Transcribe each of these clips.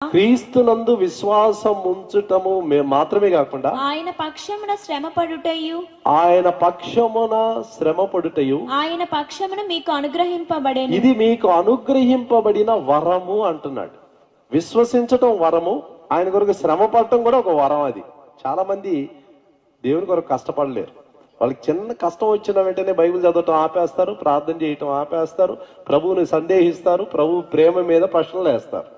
క్రీస్తునందు విశ్వాసం ఉంచుటము మాత్రమే కాకుండా ఆయన పక్షమున శ్రమపడుటయు ఆయన పక్షమున మీకు అనుగ్రహింపబడేను. ఇది మీకు అనుగ్రహింపబడిన వరము అంటున్నాడు. విశ్వసించటం వరము, ఆయన కొరకు శ్రమ పడటం కూడా ఒక వరం. అది చాలా మంది దేవుని కొరకు కష్టపడలేరు. వాళ్ళకి చిన్న కష్టం వచ్చిన వెంటనే బైబిల్ చదవటం ఆపేస్తారు, ప్రార్థన చేయటం ఆపేస్తారు, ప్రభువుని సందేహిస్తారు, ప్రభు ప్రేమ మీద ప్రశ్నలు వేస్తారు.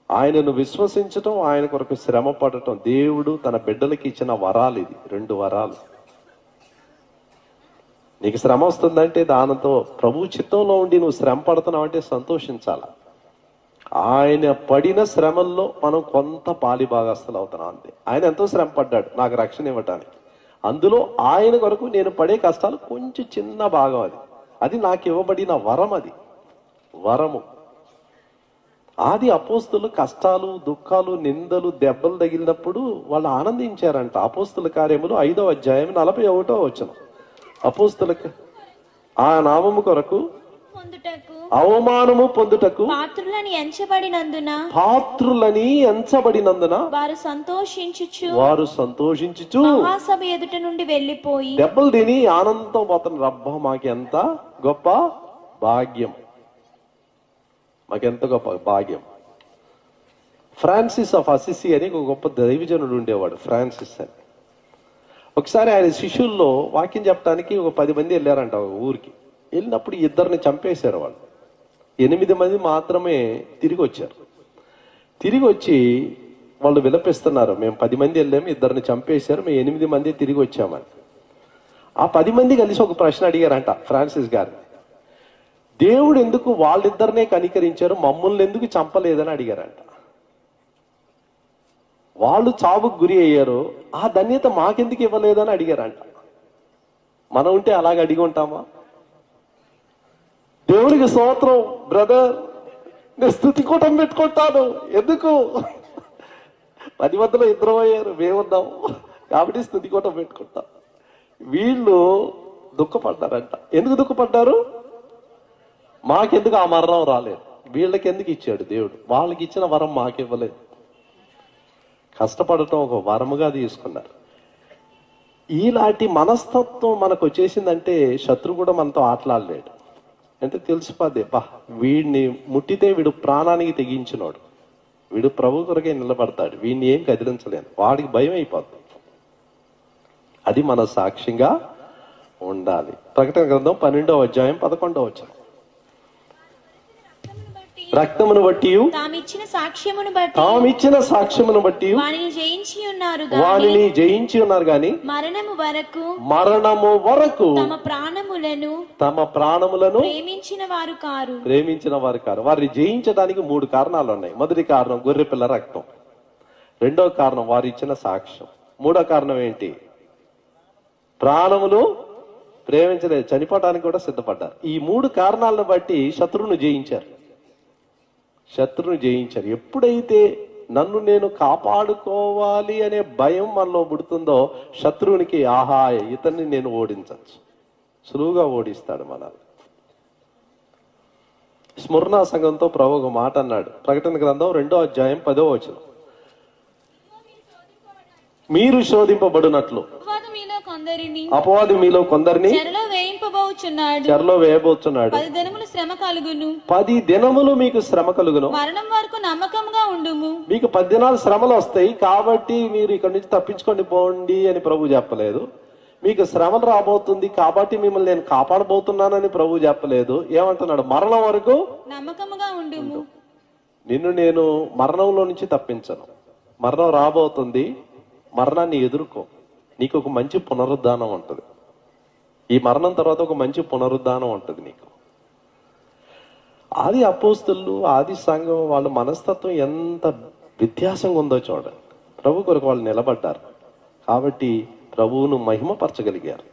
ఆయనను విశ్వసించటం, ఆయన కొరకు శ్రమ పడటం దేవుడు తన బిడ్డలకి ఇచ్చిన వరాలు. ఇది 2 వరాలు. నీకు శ్రమ వస్తుందంటే దానితో ప్రభు చిత్తంలో ఉండి నువ్వు శ్రమ పడుతున్నావు అంటే సంతోషించాల. ఆయన పడిన శ్రమల్లో మనం కొంత పాలిభాగస్తులు అవుతున్నాం అంతే. ఆయన ఎంతో శ్రమ పడ్డాడు నాకు రక్షణ ఇవ్వటానికి. అందులో ఆయన కొరకు నేను పడే కష్టాలు కొంచెం చిన్న భాగం. అది నాకు ఇవ్వబడిన వరం. అది వరము. ఆది అపోస్తులు కష్టాలు, దుఃఖాలు, నిందలు, దెబ్బలు తగిలినప్పుడు వాళ్ళు ఆనందించారంట. అపోస్తుల కార్యములు 5వ అధ్యాయం 41వ వచనం. అపోస్తులకు ఆ నామము కొరకు అవమానము పొందుటకు పాత్రులని ఎంచబడినందున వారు సంతోషించుచు మహాసభ ఎదుట నుండి వెళ్లిపోయి దెబ్బలు తిని ఆనందం పోతున్నారు. రబ్బా మాకెంత గొప్ప భాగ్యం, మాకెంత గొప్ప భాగ్యం. ఫ్రాన్సిస్ ఆఫ్ అసిసి అని ఒక గొప్ప దైవజనుడు ఉండేవాడు, ఫ్రాన్సిస్ అని. ఒకసారి ఆయన శిష్యుల్లో వాక్యం చెప్పడానికి ఒక 10 మంది వెళ్ళారంట ఒక ఊరికి. వెళ్ళినప్పుడు 2 చంపేశారు వాళ్ళు. 8 మంది మాత్రమే తిరిగి వచ్చారు. తిరిగి వచ్చి వాళ్ళు విలపిస్తున్నారు, మేము 10 మంది వెళ్ళాము, 2 చంపేశారు, మేము 8 మంది తిరిగి వచ్చామని. ఆ 10 మంది కలిసి ఒక ప్రశ్న అడిగారంట ఫ్రాన్సిస్ గారు. దేవుడు ఎందుకు వాళ్ళిద్దరినే కనికరించారు, మమ్మల్ని ఎందుకు చంపలేదని అడిగారంట. వాళ్ళు చావుకు గురి అయ్యారు, ఆ ధన్యత మాకెందుకు ఇవ్వలేదని అడిగారంట. మనం ఉంటే అలాగ అడిగి ఉంటామా? దేవుడికి స్తోత్రం బ్రదర్, నేను స్తుతి కూటం పెట్టుకుంటాను, ఎందుకు 10 మందిలో 2 అయ్యారు, మేమున్నాం కాబట్టి స్తుతి కూటం పెట్టుకుంటాం. వీళ్ళు దుఃఖపడ్డారంట. ఎందుకు దుఃఖపడ్డారు? మాకెందుకు ఆ మరణం రాలేదు, వీళ్ళకి ఎందుకు ఇచ్చాడు దేవుడు, వాళ్ళకి ఇచ్చిన వరం మాకివ్వలేదు. కష్టపడటం ఒక వరముగా తీసుకున్నారు. ఈలాంటి మనస్తత్వం మనకు వచ్చేసిందంటే శత్రువు కూడా మనతో ఆటలాడలేడు. అంటే తెలిసిపోద్ది, వీడిని ముట్టితే వీడు ప్రాణానికి తెగించినోడు, వీడు ప్రభు కొరకే నిలబడతాడు, వీడిని ఏం కదిలించలేను, వాడికి భయం అయిపోద్ది. అది మన సాక్ష్యంగా ఉండాలి. ప్రకటన గ్రంథం 12వ అధ్యాయం 11వ వచనం. రక్తమును బట్టి తామిచ్చిన సాక్ష్యమును బట్టి వానిని జయించి ఉన్నారు గాని మరణము వరకు తమ ప్రాణములను ప్రేమించిన వారు కారు. వారిని జయించడానికి 3 కారణాలు ఉన్నాయి. మొదటి కారణం గొర్రెపిల్ల రక్తం, 2వ కారణం వారు ఇచ్చిన సాక్ష్యం, 3వ కారణం ఏంటి? ప్రాణములు ప్రేమించలేదు, చనిపోవడానికి కూడా సిద్ధపడ్డారు. ఈ 3 కారణాలను బట్టి శత్రువును జయించారు. ఎప్పుడైతే నన్ను నేను కాపాడుకోవాలి అనే భయం మనలో పుడుతుందో శత్రువునికి ఆహా ఇతన్ని నేను ఓడించచ్చు, సులువుగా ఓడిస్తాడు మనల్ని. స్మరణ సంఘంతో ప్రభు ఒక మాట అన్నాడు. ప్రకటన గ్రంథం 2వ అధ్యాయం 10వ వచనం. మీరు శోధింపబడినట్లు అపవాది మీలో కొందరిని చెరలో వేయబోచున్నాడు. 10 దినములు మీకు శ్రమ కలుగును. మరణం వరకు నమ్మకంగా ఉండుము. మీకు 10 దినాలు శ్రమలు వస్తాయి కాబట్టి మీరు ఇక్కడి నుంచి తప్పించుకొని పోండి అని ప్రభు చెప్పలేదు. మీకు శ్రమలు రాబోతుంది కాబట్టి మిమ్మల్ని నేను కాపాడబోతున్నానని ప్రభు చెప్పలేదు. ఏమంటున్నాడు? మరణం వరకు నమ్మకంగా ఉండుము. నిన్ను నేను మరణంలో నుంచి తప్పించను. మరణం రాబోతుంది, మరణాన్ని ఎదుర్కో, నీకు ఒక మంచి పునరుద్ధానం ఉంటుంది. ఈ మరణం తర్వాత ఒక మంచి పునరుద్ధానం ఉంటుంది నీకు. ఆది అపోస్తులు, ఆది సంఘం వాళ్ళ మనస్తత్వం ఎంత వ్యత్యాసంగా ఉందో చూడండి. ప్రభు కొరకు వాళ్ళు నిలబడ్డారు కాబట్టి ప్రభువును మహిమపరచగలిగారు.